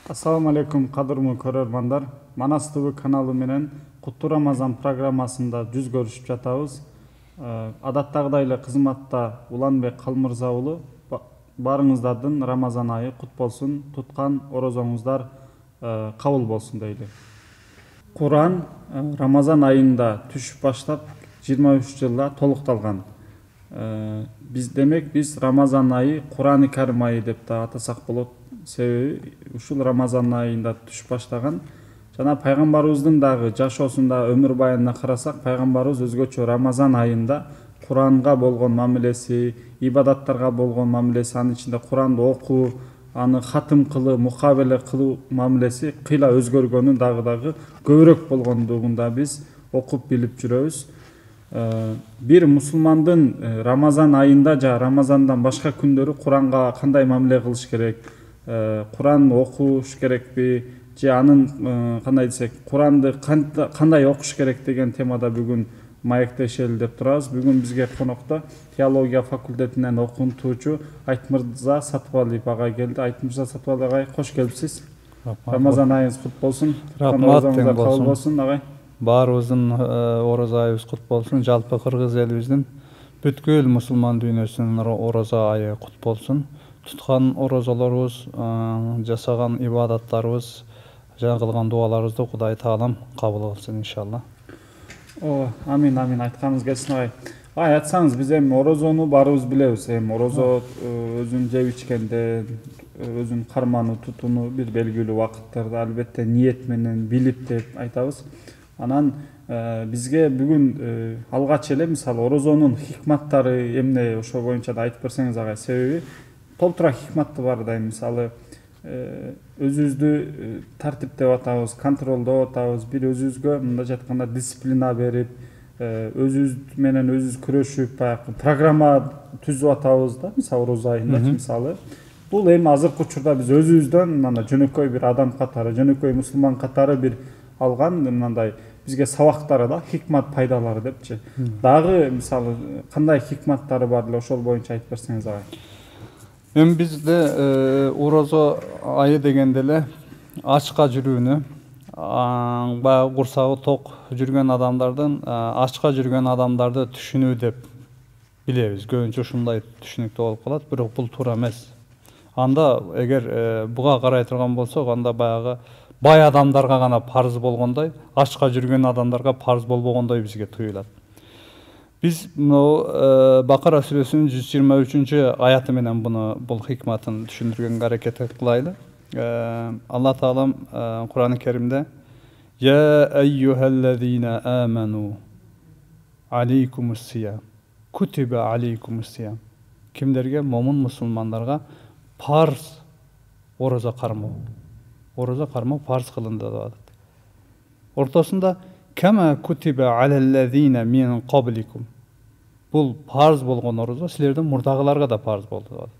Assalamu alaikum кадырлуу көрөрмандар. Манас ТВ каналы менен Куттуу Рамазан программасында жүз көрүшүп жатабыз. Адаттагыдай эле кызматта Уланбек Калмырза уулу. Барыңыздардын Рамазан айы кут болсун, туткан орозоңуздар кабыл болсун дейли. Куран Рамазан айында түшүп баштап 23 жылда толукталган. Демек биз Рамазан айы Куран-ы Карим айы деп да атасак болот. Себеби ушул Рамазан айында түшүп баштаган. Жана пайгамбарыбыздын дагы жашоосунда өмүр баянына карасак, пайгамбарыбыз өзгөчө Рамазан айында Куранга болгон мамилеси, ибадаттарга болгон мамилеси, анын ичинде Куранды окуу, аны хатым кылуу, мукабеле кылуу мамилеси кыйла өзгөргөнү дагы көбүрөөк болгондугунда биз окуп билип жүрөбүз. Бир мусулмандын Рамазан айында жа Рамазандан башка күндөрү Куранга кандай мамиле кылыш керек? Куран окуш керекпи? Же анын кандай десек, Куранды кандай окуш керек деген темада бүгүн маектешели деп турабыз. Бүгүн бизге конокто теология факультетинен окутуучу Айтмырза Сатыбалиев ага келди. Айтмырза Сатыбалиев агай, кош келипсиз. Рамазан айыңыз кут болсун. Рахмат, тең болсун агай. Баарыбыздын ороза айыбыз кут болсун. Жалпы кыргыз элибиздин бүткүл мусулман дүйнөсүнүн ороза айы кут болсун. Туткан орозолорубуз, жасаган ибадаттарыбыз, жана кылган дуаларыбызды Кудай Таалам кабыл кылсын иншалла. Амин, айтканыңыз келсин агай. Айтсаңыз, биз эми орозону баарыбыз билебиз. Эми орозо өзүн жеп ичкенде, өзүн кармануу, тутууну бир белгилүү убакыттарда албетте ниет менен билип деп айтабыз. Анан бизге бүгүн алгач эле мисалы орозонун хикматтары эмне ошол боюнча да айтып берсеңиз агай. Себеби толтура хикматы бар да, мисалы өзүбүздү тартиптеп атабыз, контролдоп атабыз, бир өзүбүзгө мындайча айтканда дисциплина берип, өзүбүз менен өзүбүз күрөшүп, баягы программа түзүп атабыз да, мисалы орозо айында мисалы. Бул эми азыркы учурда биз өзүбүздөн мындай жөнөкөй бир адам катары, жөнөкөй мусулман катары бир алган мындай бизге сабактары да, хикмат пайдалары депчи. Дагы мисалы кандай хикматтары бар эле ошол боюнча айтып берсеңиз агай. Эми бизде орозо айы дегенде эле ачка жүрүүнү, баягы курсагы ток жүргөн адамдардын ачка жүргөн адамдарды түшүнүү деп билебиз. Көбүнчө ушундай түшүнүктүү болуп калат, бирок бул туура эмес. Анда эгер буга карай турган болсок, анда баягы бай адамдарга гана парыз болгондой, ачка жүргөн адамдарга парыз болбогондой бизге туюлат. Биз Бакара сүрөсүнүн 123 аяты менен бул хикматын түшүндүргөнгө аракет кылайлы. Алла Таалам Куран-ы Керимде Я айюхаллазина аману алейкумуссиям кутиба алейкумуссиям. Кимдерге? Момун мусулмандарга парыз ороза кармоо. Ороза кармоо парыз кылынды деп атат. Ортосунда Кама кутиба алаллазина мин qablikum. Бул парыз болгон орозо силердин мурдагыларга да парыз болду деп атат.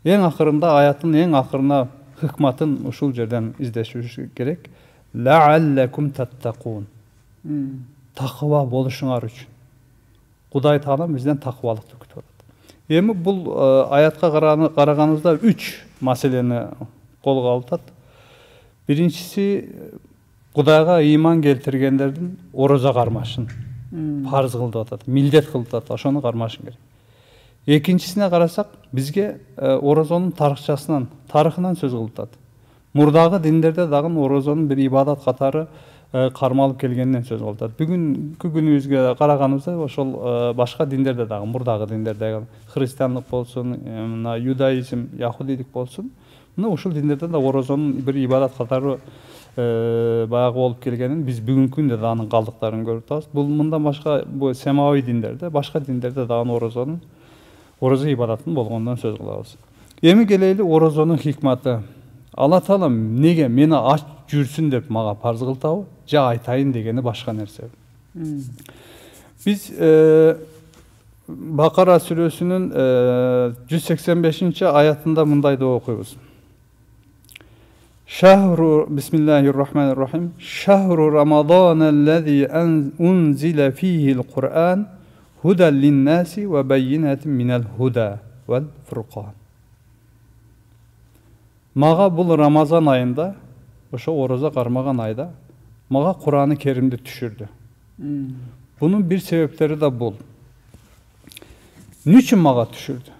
Эң акырында аяттын эң акырына хикматын ушул жерден издешүш керек. Лааллакум таттакун. Таква болушуңар үчүн. Кудай Таалам бизден таквалыкты күтүп атат. Эми бул аятка караганыбызда 3 маселени колго алып атат. Биринчиси Кудайга ыйман келтиргендердин ороза кармашын парыз кылды атат, милдет кылды атат, ошону кармашын керек. Экинчисине карасак, бизге орозонун тарыхынан сөз кылып атат. Мурдагы диндерде дагы орозонун бир ибадат катары кармалып келгенинен сөз кылып атат. Бүгүнкү күнүбүзгө караганыбызда ошол башка диндерде дагы, мурдагы диндерде, христиандык болсун, юдаизм, яхудилик болсун, ушул диндерде да орозонун бир ибадат катары баягы болуп келгенин биз бүгүнкү күндө да анын калдыктарын көрүп атабыз. Бул мындан башка семауи диндерде, башка диндерде дагы орозо ибадатын болгондон сөз кылабыз. Эми келели орозонун хикматы. Алла Таалам эмнеге мени ач жүрсүн деп мага парыз кылдыбы, же айтайын дегени башка нерсе. Биз Бакара сүрөсүнүн 185 аятында мындай деп окуйбуз. Bismillahirrahmanirrahim. Şahru Ramazanellezî unzile fîhil Kur'an huden linnâsi ve beyyinetin minel huda vel furqan. Мага бул Рамазан айында, ошо орозо кармаган айда мага Кур'ан-ы Керимди түшүрдү. Bunun bir sebepleri de bul. Niçin mağa düşürdü?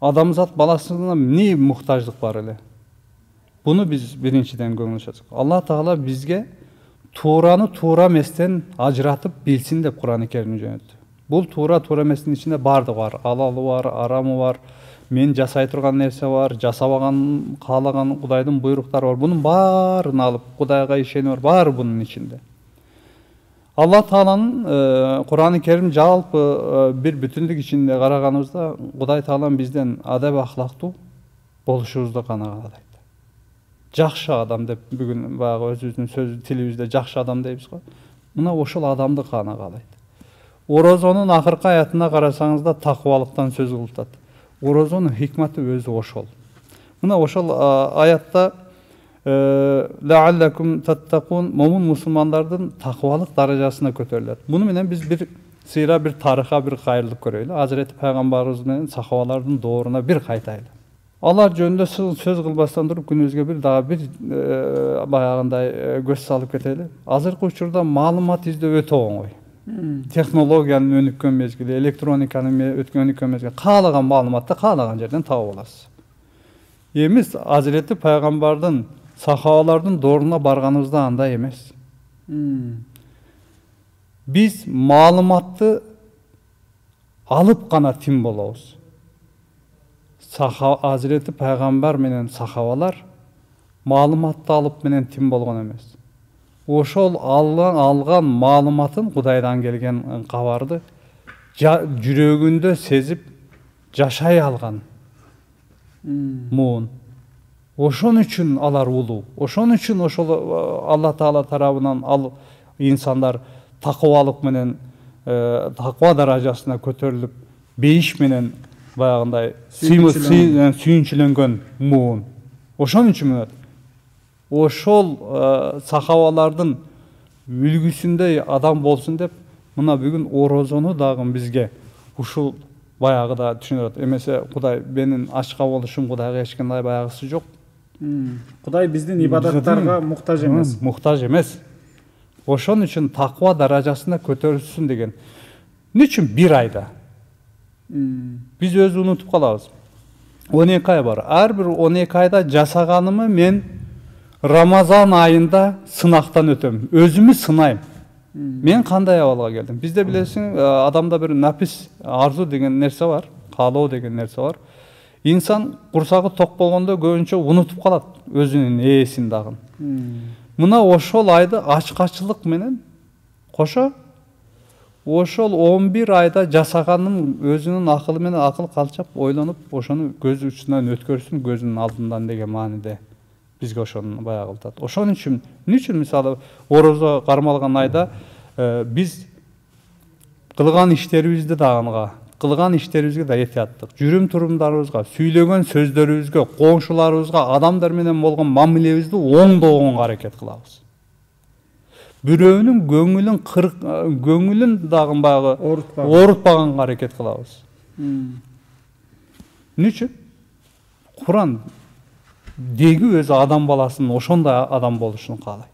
Adamzat balasına ne muhtaçlık var öyle? Bunu biz birinciden konuşacağız. Allah Teala bizge Tuğra'nı Tuğra meslen acıratıp bilsin de Kur'an-ı Kerim'i yönetti. Bul Tuğra meslin içinde bardı var, alalı var, aramı var, men жасай турган нерсе бар, жасабаган, каалаган Кудайдын буйруктары бар. Bunun баарын алып, Кудайга ишени бар, баары bunun içinde. Allah Teala'nın Kur'an-ı Kerim жалпы bir bütünlük içinde karaganımızda Kuday Teala'nın bizden adab ahlaklı boluşubuzda kanagalaydı. Жақшы адам деп бүгін баяғы өзіміздің сөз тілімізде жақшы адам дейбіз ғой. Мына ошол адамды канагалайт. Орозонун акыркы аятына карасаңызда такыбалыктан сөз кылып. Орозонун хикматы өзү ошол. Мына ошол аятта лааллакум таттакун момун мусулмандардын такыбалык даражасына көтөрүлөт. Муну менен биз bir сыйра bir тарыха bir кайрылык көрөйлү. Hazreti Peygamberimiz менен сахабалардын дооруна bir кайтайлы. Алар жөнүндө сөз кылбастан туруп күнүбүзгө bir дагы bir баягындай көз салып кетели. Азыркы учурда маалымат издөө өтө оңой. Технологиянын өнүккөн мезгили, электрониканын өнүккөн мезгили, каалаган маалыматты каалаган жерден таап аласыз. Эмес Hazreti Peygamberдин сахабалардын дооруна барганыбызда андай эмес. Биз маалыматты алып гана тим болобуз. Hazreti Peygamber менен сахабалар маалыматты алып менен тим болгон эмес. Ошол алган маалыматын Кудайдан келген кабарды жүрөгүндө сезип жашай алган. Муун. Ошон үчүн алар улуу. Ошон үчүн ошол Алла Таала тарабынан ал инсандар такыбалык менен таква даражасына көтөрүлүп, бейиш менен баягындай сүйүнчүлөнгөн муун. Ошон үчүн ошол сахабалардын үлгүсүндөй адам болсун деп мына бүгүн орозону дагы бизге ушул баягыда түшүнүрөт. Эмесе Кудай менин ачка болушум Кудайга эч кандай баягысы жок. Кудай биздин ибадаттарга муктаж эмес. Муктаж эмес. Ошон үчүн таква даражасына көтөрүлсүн деген. Ничим bir айда? Биз өзү унутуп калабыз. 12 ай бар. Ар бир 12 айда жасаганымы мен Рамазан айында сынактан өтөм. Өзүмү сынайм. Мен кандай абалга келдим? Бизде билесиң, адамда bir напис, арзу деген нерсе бар, каалоо деген нерсе бар. İnsan курсагы ток болгондо көбүнчө унутуп калат өзүнүн ээсин дагы. Мына ошол айды ачкачылык менен кошо ошол 11 айда жасаганын өзүнүн акылы менен акыл калчап ойлонуп, ошону көз учунан өткөрсүн көзүнүн алдынан деген мааниде бизге ошону баягы кылат. Ошон үчүн мисалы орозо кармалган айда биз кылган иштерибизди дагы кылган иштерибизге да этияттык, жүрүм турумдарыбызга, сүйлөгөн сөздөрүбүзгө, коңшуларыбызга, адамдар менен болгон мамилебизди оңдогонго аракет кылабыз. Бирөөнүн көңүлүн дагы баягы оорутпаганга аракет кылабыз. Ничи? Куран деги өзү адам баласынын ошондой адам болушун каалайт.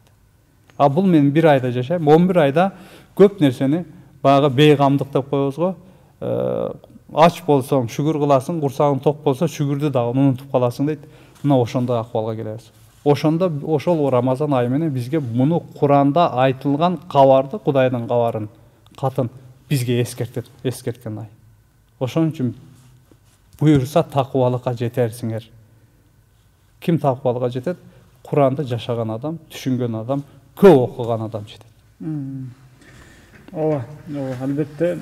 А бул мен bir айда жашайм, 11 айда көп нерсени баягы бейгамдык деп коебуз го. Ач болсоң шүгүр кыласың, курсагың ток болсо шүгүрдү дагы унутуп каласың дейт. Мына ошондой акыбалга келебиз. Ошондо ошол Рамазан айы менен бизге муну Куранда айтылган кабарды, Кудайдын кабарын, катын бизге эскерткен ай. Ошон үчүн буйрса такыбалыкка жетерсиңер. Ким такыбалыкка жетет? Куранды жашаган адам, түшүнгөн адам, көп окуган адам жетет. Ооба, албетте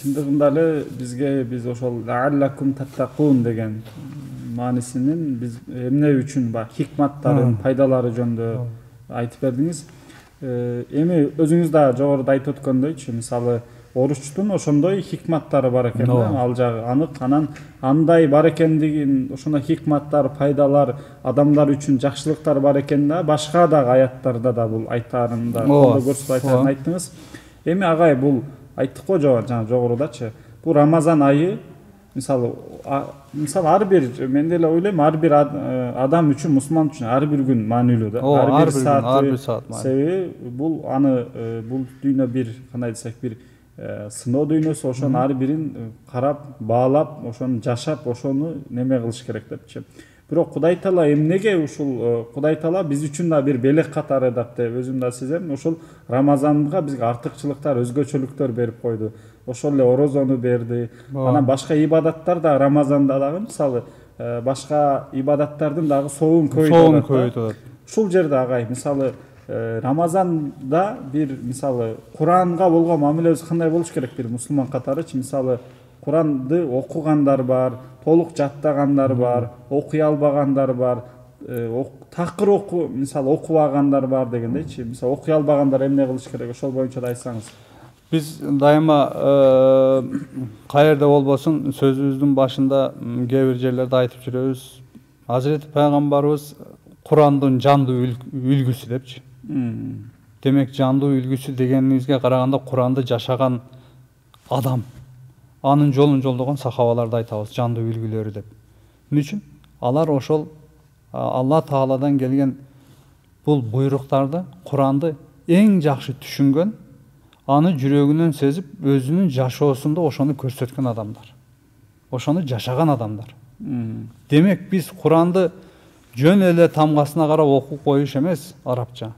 чындыгында эле бизге биз ошол лааллакум таттакун деген маанисинин биз эмне үчүн хикматтарын, пайдалары жөнүндө айтып бердиңиз. Эми өзүңүз да жогоруда айтып өткөндөйчү, мисалы оручтун ошондой хикматтары бар экен да, ал жагы анык. Анан андай бар экендигин, ошондой хикматтар, пайдалар, адамдар үчүн жакшылыктар бар экен да, башка дагы аяттарда да бул айтаарында көрсөтүп айтарын айттыңыз. Эми агай бул айттык го жана жогорудачы, бул Рамазан айы мисалы ар бир, мен деле ойлойм, ар бир адам үчүн, мусулман үчүн ар бир күн маанилүү да. Ар бир саат маанилүү. Себеби бул бул дүйнө бир, кандай десек, бир сыноо дүйнөсү, ошонун ар бирин карап, баалап, ошону жашап, ошону неме кылыш керек депчи. Бирок Кудай Таала эмнеге ушул Кудай Таала биз үчүн да бир белек катары деп өзүм да сезем. Ошол Рамазанга бизге артыкчылыктар, өзгөчөлүктөр берип койду. Ошол эле орозону берди. Анан башка ибадаттар да Рамазанда дагы, мисалы, башка ибадаттардын дагы соогун көбөйтөт. Ушул жерде агай, мисалы, Рамазанда бир, мисалы, Куранга болгон мамилебиз кандай болуш керек бир мусулман катарычы? Мисалы, Куранды окугандар бар, толук жаттагандар бар, окуй албагандар бар, такыр мисалы окубагандар бар дегендейчи. Мисалы, окуй албагандар эмне кылыш керек? Ошол боюнча да айтсаңыз. Биз дайыма каерде болбосун сөзүбүздүн башында кээ бир жерлерде айтып жүрөбүз. Азирети пайгамбарыбыз Курандын жандуу үлгүсү депчи. Демек, жандуу үлгүсү дегенибизге караганда Куранды жашаган адам, анын жолун жолдогон сахабаларды айтабыз, жандуу үлгүлөрү деп. Эмне үчүн? Алар ошол Алла Тааладан келген бул буйруктарды, Куранды эң жакшы түшүнгөн, аны жүрөгүнөн сезип, өзүнүн жашоосунда ошону көрсөткөн адамдар. Ошону жашаган адамдар. Демек, биз Куранды жөн эле тамгасына карап окуп коюш эмес, арабча.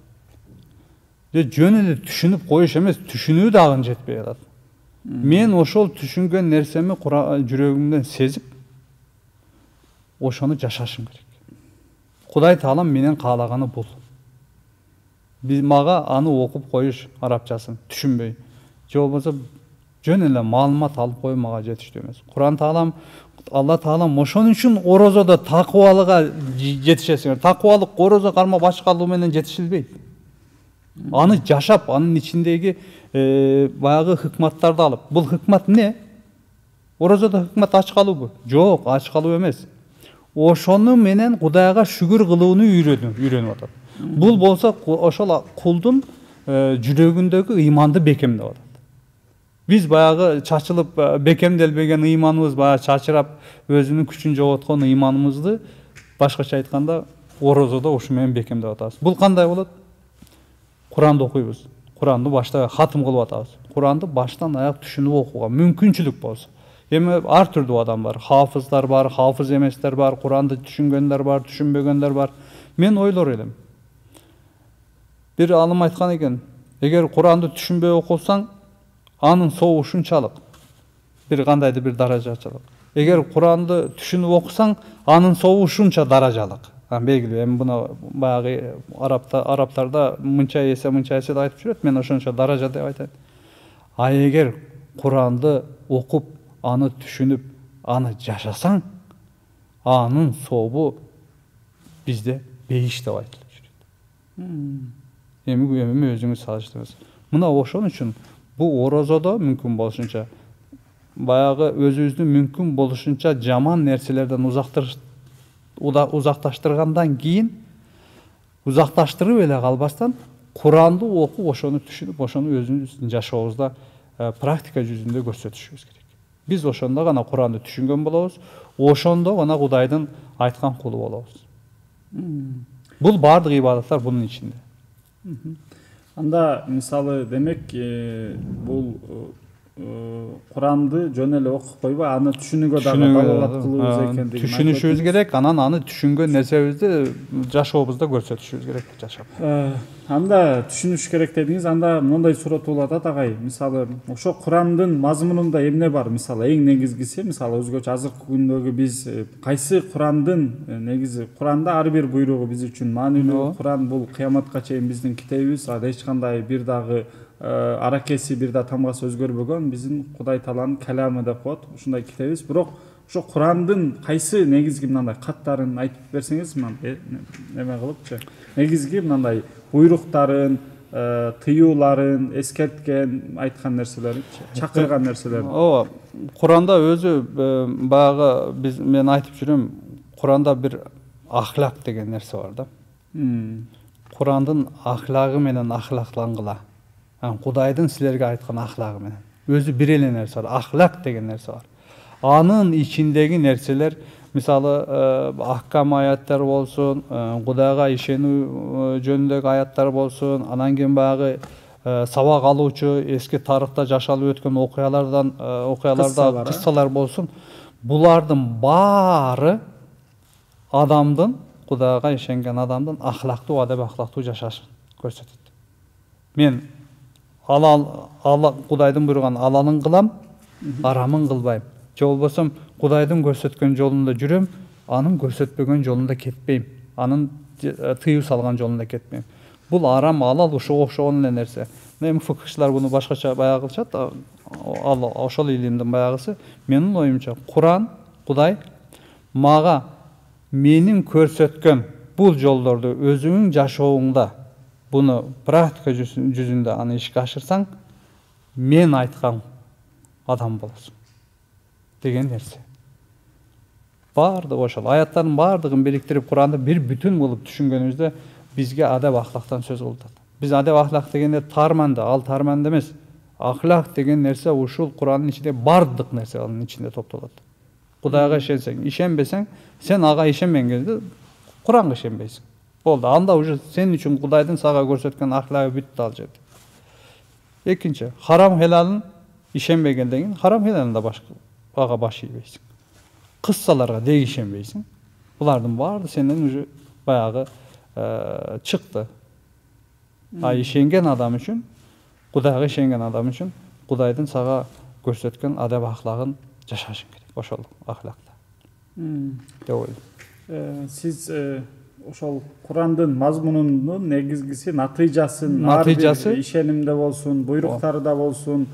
Жөн эле түшүнүп коюш эмес, түшүнүү дагы жетпей атат. Мен ошол түшүнгөн нерсеми жүрөгүмдөн сезип, ошону жашашым керек. Кудай Таалам менен каалаганы бул. Мага аны окуп коюш, арабчасын түшүнбөй, же болбосо жөн эле маалымат алып коюу мага жетиштүү эмес. Куран Таалам, Алла Таалам ошон үчүн орозодо такыбалыга жетишесиңер. Такыбалык орозо карма башкалуу менен жетишилбейт. Аны жашап, анын ичиндеги баягы хыкматтарды алып. Бул хыкмат эмне? Орозодо хыкмат ач калуубу? Жок, ач калуу эмес. Ошону менен Кудайга шүгүр кылууну үйрөнүп атат. Бул болсо ошол кулдун жүрөгүндөгү ыйманды бекемдеп атат. Биз баягы чачылып бекемделбеген ыйманыбыз, баягы чачырап өзүнүн күчүн жоготкон ыйманыбызды, башкача айтканда, орозодо ушу менен бекемдеп атабыз. Бул кандай болот? Куранды окуйбуз. Куранды башта хатым кылып атабыз. Куранды баштан аяк түшүнүп окууга мүмкүнчүлүк болсо. Эми ар түрдүү адам бар. Хафыздар бар, хафыз эместер бар, Куранды түшүнгөндөр бар, түшүнбөгөндөр бар. Мен ойлор элем. Бир алым айткан экен, эгер Куранды түшүнбөй окусаң, анын соогу ушунчалык, бир кандайдыр бир даражачылык. Эгер Куранды түшүнүп окусаң, анын соогу ушунча даражалык. Белгилүү, эми буну баягы арабтарда мынча эсе деп айтып жүрөт, мен ошончо даража деп айтайын. А эгер Куранды окуп, аны түшүнүп, аны жашасаң, анын сообу бизде бейиш деп айтылып жүрөт. Эми өзүңүз салыштырыңыз. Мына ошон үчүн бул орозодо мүмкүн болушунча баягы өзүбүздү мүмкүн болушунча жаман нерселерден узакташтыргандан кийин, узакташтырып эле калбастан, Куранды окуп, ошону түшүнүп, ошону өзүбүздүн жашообузда практика жүзүндө көрсөтүшүбүз керек. Биз ошондо гана Куранды түшүнгөн болобуз, ошондо гана Кудайдын айткан кулу болобуз. Бул баардык ибадаттар bunun ичинде. Анда, мисалы, демек, бул Куранды жөн эле окуп койбой, аны түшүнүүгө дагы далалат кылуубуз экендигин түшүнүшүбүз керек, анан аны түшүнгөн нерсебизди жашообузда көрсөтүшүбүз керек, жашап. Анда түшүнүш керек дедиңиз, анда мындай суроо туулуп атат агай. Мисалы, ошо Курандын мазмунунда эмне бар? Мисалы, эң негизгиси, мисалы, өзгөчө азыркы күндөгү биз кайсы Курандын негизи, Куранда ар бир буйругу биз үчүн маанилүү. Куран бул кыяматка чейин биздин китебибиз, ада эч кандай бир дагы аракеси, бир да тамгасы өзгөрбөгөн биздин Кудай Тааланын каламы деп коет. Ушундай китебибиз. Бирок ошо Курандын кайсы негизги мындай каттарын айтып берсеңиз, неме кылыпчы? Негизги мындай буйруктарын, тыюуларын, эскерткен, айткан нерселерин, чакырган нерселерин. Ооба, Куранда өзү баягы мен айтып жүрөм, Куранда бир ахлак деген нерсе бар да. Курандын ахлагы менен ахлаклангыла. Кудайдын силерге айткан ахлагы менен. Өзү бир эле нерсе бар, ахлак деген нерсе бар. Anın içindeki nerseler, misалы ahkam ayattар болsun, Кудайга ишенүү жөнүндөгү аяттар болsun, анан кийин баягы сабак алуучу эски тарыхта жашалып өткөн окуяларда кыссалар болsun. Булардын баары адамдын, Кудайга ишенген адамдын ахлактуу, адеп ахлактуу жашашын көрсөтөт. Мен Кудайдын буйруган алалын кылам, арамын кылбайм. Же болбосо Кудайдын көрсөткөн жолунда жүрөм, анын көрсөтпөгөн жолунда кетпейм. Анын тыюу салган жолунда кетпейм. Бул арам, алал ушуга окшогон эле нерсе. Эми фыкыхчылар буну башкача баягы кылышат. Ошол илимдин баягысы. Менин оюмча Куран, Кудай мага менин көрсөткөн бул жолдорду өзүңүн жашооңда, буну практика жүзүндө аны ишке ашырсаң, мен айткан адам болосуң деген нерсе. Бардыгы ошол аяттардын бардыгын бириктирип Куранда бир бүтүн болуп түшүнгөнүбүздө бизге адеп ахлактан сөз кылып атат. Биз адеп ахлак дегенде таарманды, ал таарманды эмес. Ахлак деген нерсе ушул Курандын ичинде бардык нерсе анын ичинде топтолот. Кудайга ишенсең, ишенбесең, сен ага ишенбегенде Куранга ишенбейсиң. Болду, анда уже сен үчүн Кудайдын сага көрсөткөн ахлагы бүттү ал жерде. Экинчи, харам хелалын ишенбегенден кийин харам хелалын да ага баш ийбейсиң. Кыссаларга деги ишенбейсиң. Булардын баары сенден уже баягы чыкты. Ишенген адам үчүн, Кудайга ишенген адам үчүн Кудайдын сага көрсөткөн адеп ахлагын жашашың керек. Ошол ахлакта. Деп ойлойм. Сиз ошол Курандын мазмунунун негизгиси натыйжасын, ишенимде болсун, буйруктарда болсун,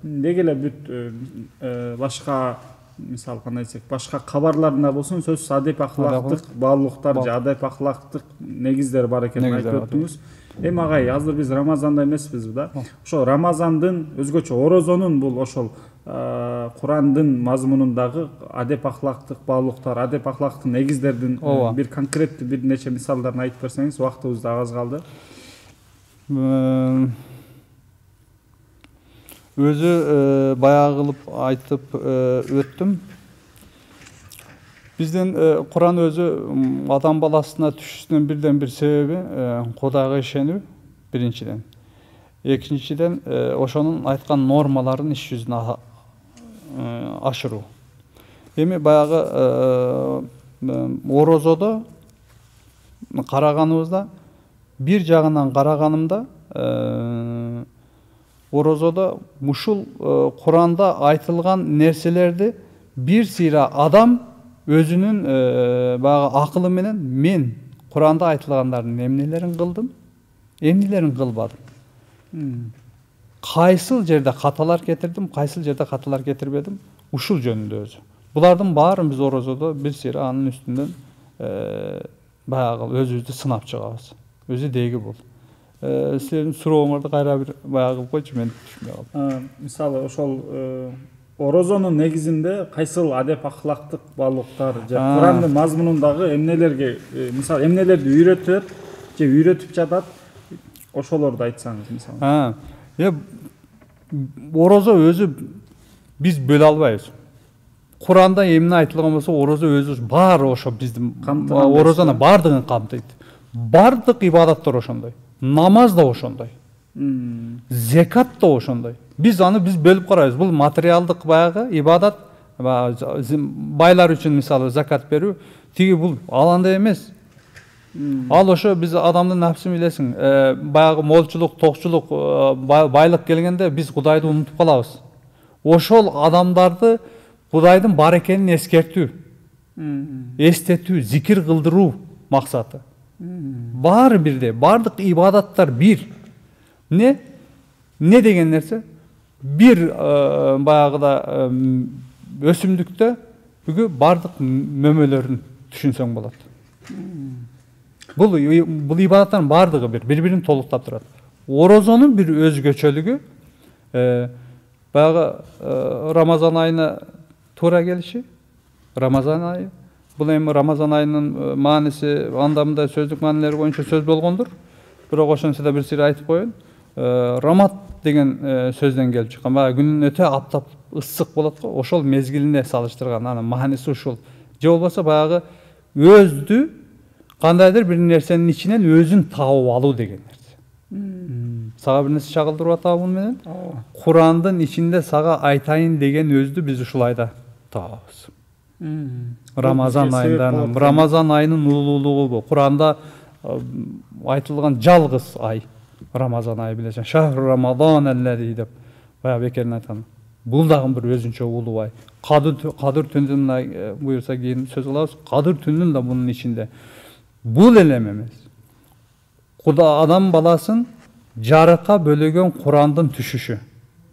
деги эле бүт башка, мисалы кандай десек, башка кабарларында болсун, сөзсүз адеп ахлактык баалуулуктар же адеп ахлактык негиздер бар экенин айтып өттүңүз. Эми агай, азыр биз Рамазанда эмеспизби да? Ошо Рамазандын өзгөчө орозонун бул ошол Курандын мазмунундагы адеп ахлактык баалуулуктар, адеп ахлактык негиздердин бир конкреттүү бир нече мисалдарын айтып берсеңиз, убактыбыз да аз калды. Өзү баягы кылып айтып өттүм. Биздин Куран өзү адам баласына түшүүсүнүн бирден бир себеби Кудайга ишенүү биринчиден. Экинчиден ошонун айткан нормаларын иш жүзүнө ашыруу. Эми баягы орозодо караганыбызда, бир жагынан караганымда орозодо ушул Куранда айтылган нерселерди бир сыйра адам өзүнүн баягы акылы менен мен Куранда айтылгандардын эмнелерин кылдым, эмнелерин кылбадым. Кайсыл жерде каталар кетирдим, кайсыл жерде каталар кетирбедим, ушул жөнүндө өзү. Булардын баарын биз орозодо бир сыйра анын үстүнөн баягы өзүбүздү сынап чыгабыз. Өзү деги бул. Силердин сурооңорду кайра бир баягы кылып койчу, мен түшүнбөй калдым. Мисалы ошол орозонун негизинде кайсыл адеп ахлактык баалуулуктар же Курандын мазмунундагы эмнелерге, мисалы эмнелерди үйрөтөт же үйрөтүп жатат, ошолорду айтсаңыз мисалы. Орозо өзү биз бөлө албайбыз. Куранда эмне айтылган болсо, орозо өзү баары ошо биздин орозону бардыгын камтыйт. Бардык ибадаттар ошондой. Намаз да ошондой. Зекат да ошондой. Биз аны бөлүп карайбыз. Бул материалдык баягы ибадат, байлар үчүн мисалы закат берүү, тиги бул аландай эмес. Ал ошо биз адамдын нафсин билесиң, баягы молчулук, токчулук, байлык келгенде биз Кудайды унутуп калабыз. Ошол адамдарды Кудайдын бар экенин эскертүү, эстетүү, зикир кылдыруу максаты. Баары бирдей, бардык ибадаттар бир. Не деген нерсе? Бир баягыда өсүмдүктө бүгү бардык мөмөлөрүн түшүнсөң болот. Бул ибадаттардын бардыгы бири-бирин толуктап турат. Орозонун бир өзгөчөлүгү баягы Рамазан айына туура келиши. Рамазан айы. Бул эми Рамазан айынын мааниси анда-мында сөздүк маанилери боюнча сөз болгондур. Бирок ошонусу айтып коеюн. Рамат деген сөздөн келип чыккан. Баягы күнүн өтө аптап ысык болот го, ошол мезгилине салыштырган анын мааниси ушул. Же болбосо баягы өздү кандайдыр бир нерсенин ичинен өзүн таап алуу деген нерсе. Сага бир нерсе чагылдырып атабы муну менен? Курандын ичинде сага айтайын деген өздү биз ушулайда табабыз. Рамазан айында, Рамазан айынын улуулугу бу. Куранда айтылган жалгыз ай Рамазан айы билесиң. Шахру Рамазан аллази деп баягы бекерин айткан. Бул дагы бир өзүнчө улуу ай. Кадыр түнүн буюрса кийин сөз кылабыз. Кадыр түнүн да мунун ичинде. Бул эле эмес. Куда адам баласын жарыкка бөлөгөн Курандын түшүшү.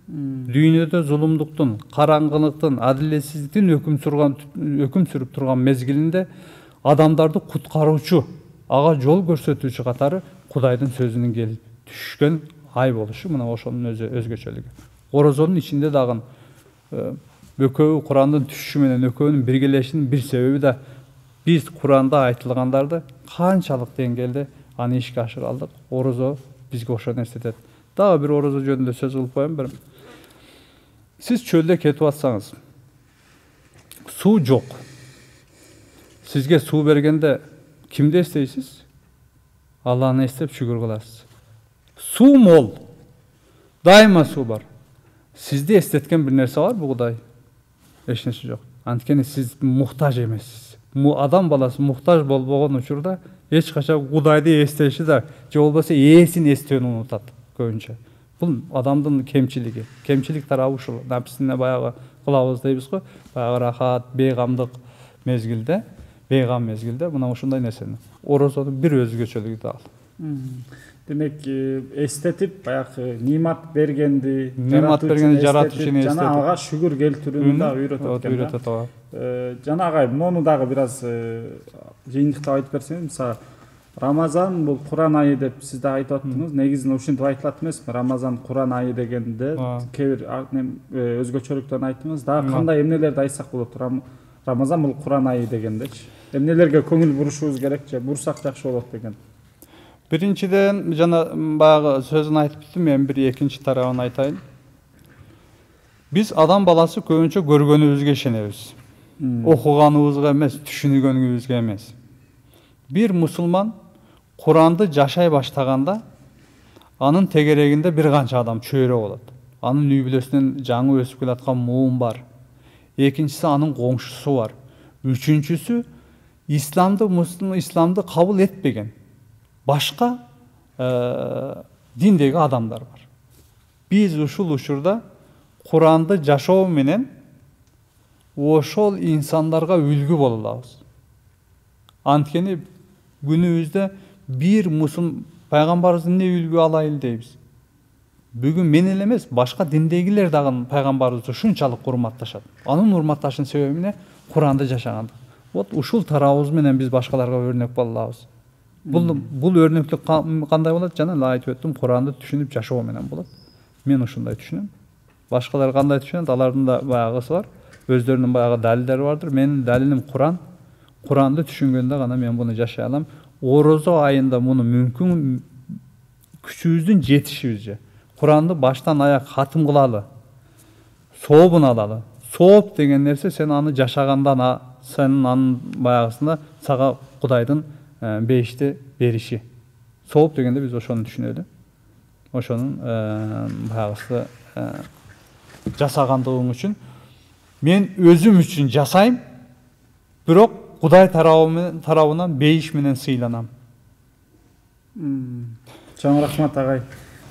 Дүйнөдө зулумдуктун, караңгылыктын, адилетсиздиктин өкүм сүрүп турган мезгилинде адамдарды куткаруучу, ага жол көрсөтүүчү катары Кудайдын сөзүнүн келип түшкөн ай болушу мына ошонун өзгөчөлүгү. Орозонун ичинде дагы экөө Курандын түшүшү менен экөөнүн биргелешинин бир себеби да биз Куранда айтылгандарды канчалык деңгээлде аны ишке ашыра алдык. Орозо бизге ошону эстетет. Дагы бир орозо жөнүндө сөз кылып коеюн бир. Сиз чөлдө кетип атсаңыз, суу жок. Сизге суу бергенде кимди эстейсиз? Алланы эстеп шүгүр кыласыз. Суу мол. Дайыма суу бар. Сизди эстеткен бир нерсе бар, Кудай? Эч нерсе жок. Анткени сиз муктаж эмессиз. Адам баласы муктаж болбогон учурда эч качан Кудайды эстеши да, же болбосо ээсин эстөөнү унутат көбүнчө. Бул адамдын кемчилиги. Кемчилик тарабы ушул. Напсине баягы кылабыз дейбиз го. Баягы рахат, бейгамдык мезгилде, бейгам мезгилде мына ушундай нерсени. Орозонун бир өзгөчөлүгү да ал. Демек эстетип баягы нимат бергенди, жаратуучуну эстетип, жана ага шүгүр келтирүүнү да үйрөтөт экен. Жана агай муну дагы бир аз жыйынтыктап айтып берсеңиз, мисалы Рамазан бул Куран айы деп сиз да айтып аттыңыз. Негизинен ушинтип айтылат эмеспи? Рамазан Куран айы дегенде кээ бир өзгөчөлүктөн айттыңыз. Дагы кандай эмнелерди айтсак болот? Рамазан бул Куран айы дегендечи. Эмнелерге көңүл бурушубуз керек же бурсак жакшы болот деген. Биринчиден жана баягы сөзүн айтып бүттүм, мен бир экинчи тарабын айтайын. Биз адам баласы көбүнчө көргөнүбүзгө ишенебиз. Окуганыбызга эмес, түшүнгөнүбүзгө эмес. Бир мусулман Куранды жашай баштаганда анын тегерегинде бир канча адам чөйрө болот. Анын үй бүлөсүнөн жаңы өсүп келаткан муун бар. Экинчиси анын коңшусу бар. Үчүнчүсү исламды кабыл этпеген башка диндеги адамдар бар. Биз ушул учурда Куранды жашоо менен ошол инсандарга үлгү боло алабыз. Анткени күнүбүздө бир пайгамбарыбыздан эмне үлгү алайын дейбиз. Бүгүн мен эле эмес, башка диндегилер дагы пайгамбарыбызды ушунчалык урматташат. Анын урматташынын себеби эмне? Куранды жашаганда. Вот ушул тарабыбыз менен биз башкаларга өрнөк боло алабыз. Бул өрнөктүк кандай болот? Жана айтып өттүм, Куранды түшүнүп жашоо менен болот. Мен ушундай түшүнөм. Башкалар кандай түшүнөт? Алардын да баягысы бар. Өздөрүнүн баягы далилдери бардыр. Менин далилим Куран. Куранды түшүнгөндө гана мен буну жашай алам. Орозо айында муну мүмкүн күчүбүздүн жетишибизче. Куранды баштан аяк хатым кылалы. Сообун алалы. Сооп деген нерсе сен аны жашагандан сенин анын баягысында сага Кудайдын бейишти бериши. Сооп дегенде биз ошону түшүнөлү. Ошонун баягысы жасагандыгым үчүн мен өзүм үчүн жасайм, бирок Кудай тарабынан бейиш менен сыйланам. Чоң рахмат агай.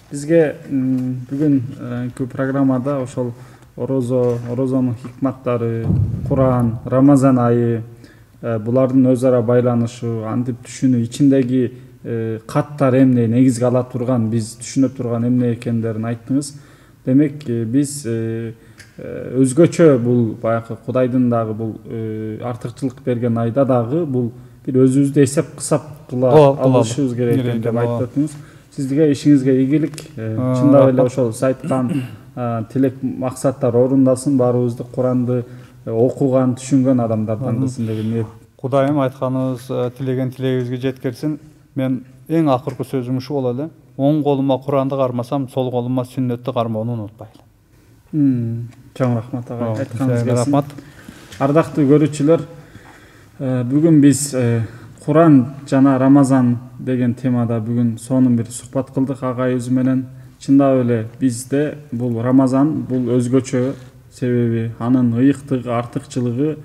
Бизге бүгүнкү программада ошол орозонун хикматтары, Куран, Рамазан айы, булардын өз ара байланышы, антип түшүнүү, ичиндеги каттар эмне, негизге ала турган, биз түшүнө турган эмне экендерин айттыңыз. Демек биз өзгөчө бул баягы Кудайдын дагы бул артыкчылык берген айда дагы бул бир өзүбүздү эсеп кысап кыла алышыбыз керек экен деп айтып өттүңүз. Сизге ишиңизге ийгилик. Чындап эле ошол сиз айткан тилек максаттар орундалсын, баарыбызды Куранды окуган, түшүнгөн адамдардан кылсын деген ниет. Кудайым айтканыбыз тилеген тилегибизге жеткирсин. Мен эң акыркы сөзүм ушу болот эле. Оң колума Куранды кармасам, сол колума сүннөттү кармоону унутпайлы. Чоң рахмат агай, айтканыңыз Сізге келсин. рахмат. Ардактуу көрүүчүлөр, бүгүн биз Куран жана Рамазан деген темада бүгүн сонун бир сухбат кылдык агай өзү менен. Чындап эле бизде бул Рамазан бул өзгөчө, себеби анын ыйыктыгы, артыкчылыгы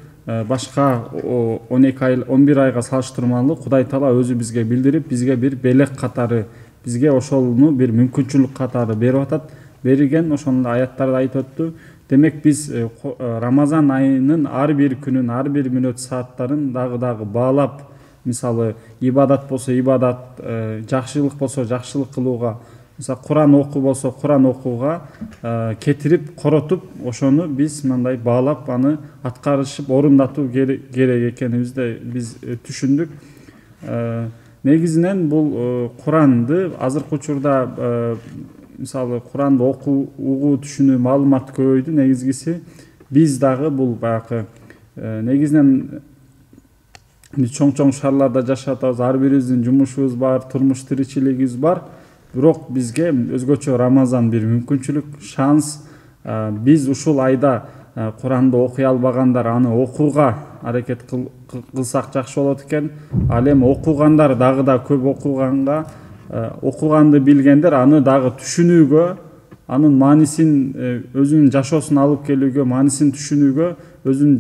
башка 12 ай, 11 айга салыштырмалуу Кудай Таала өзү бизге билдирип, бизге бир белек катары, бизге ошону бир мүмкүнчүлүк катары берип атат. Берген ошону аяттарда айтып өттү. Демек биз Рамазан айынын ар бир күнүн, ар бир мүнөт сааттарын дагы баалап, мисалы ибадат болсо ибадат, жакшылык болсо жакшылык кылууга, мисалы Куран окуу болсо Куран окууга кетирип, коротуп, ошону биз мындай баалап, аны аткарышып, орундатуу керек экенибизди биз түшүндүк. Негизинен бул Куранды азыркы учурда мисалы Куранды окуу, угуу, түшүнүү, маалымат көбөйдү. Негизгиси биз дагы бул баягы негизинен биз чоң шаарларда жашап атабыз, ар бирибиздин жумушубуз бар, турмуш тиричилигибиз бар. Бирок бизге өзгөчө Рамазан бир мүмкүнчүлүк, шанс. Биз ушул айда Куранды окуй албагандар аны окууга аракет кылсак жакшы болот экен. Ал эми окугандар дагы да көп окуганга, окуганды билгендер аны дагы түшүнүүгө, анын маанисин өзүнүн жашоосуна алып келүүгө, маанисин түшүнүүгө, өзүнүн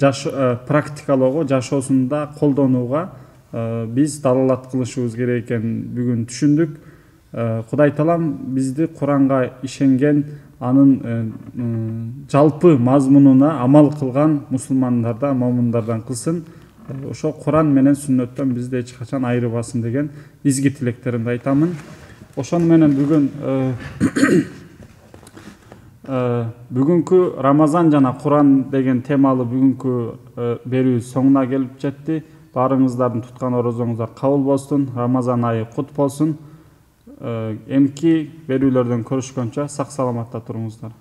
практикалоого, жашоосунда колдонууга биз далалат кылышыбыз керек экенин бүгүн түшүндүк. Кудай Таалам бизди Куранга ишенген, анын жалпы мазмунуна амал кылган мусулмандардан, момундардан кылсын. Ошо Куран менен сүннөттөн бизди эч качан айырбасын деген изги тилектеримди айтамын. Ошону менен бүгүнкү Рамазан жана Куран деген темалуу бүгүнкү берүү соңуна келип жетти. Баарыңыздардын туткан орозоңуздар кабыл болсун, Рамазан айы кут болсун. Эмки берүүлөрдөн көрүшкөнчө сак саламатта туруңуздар.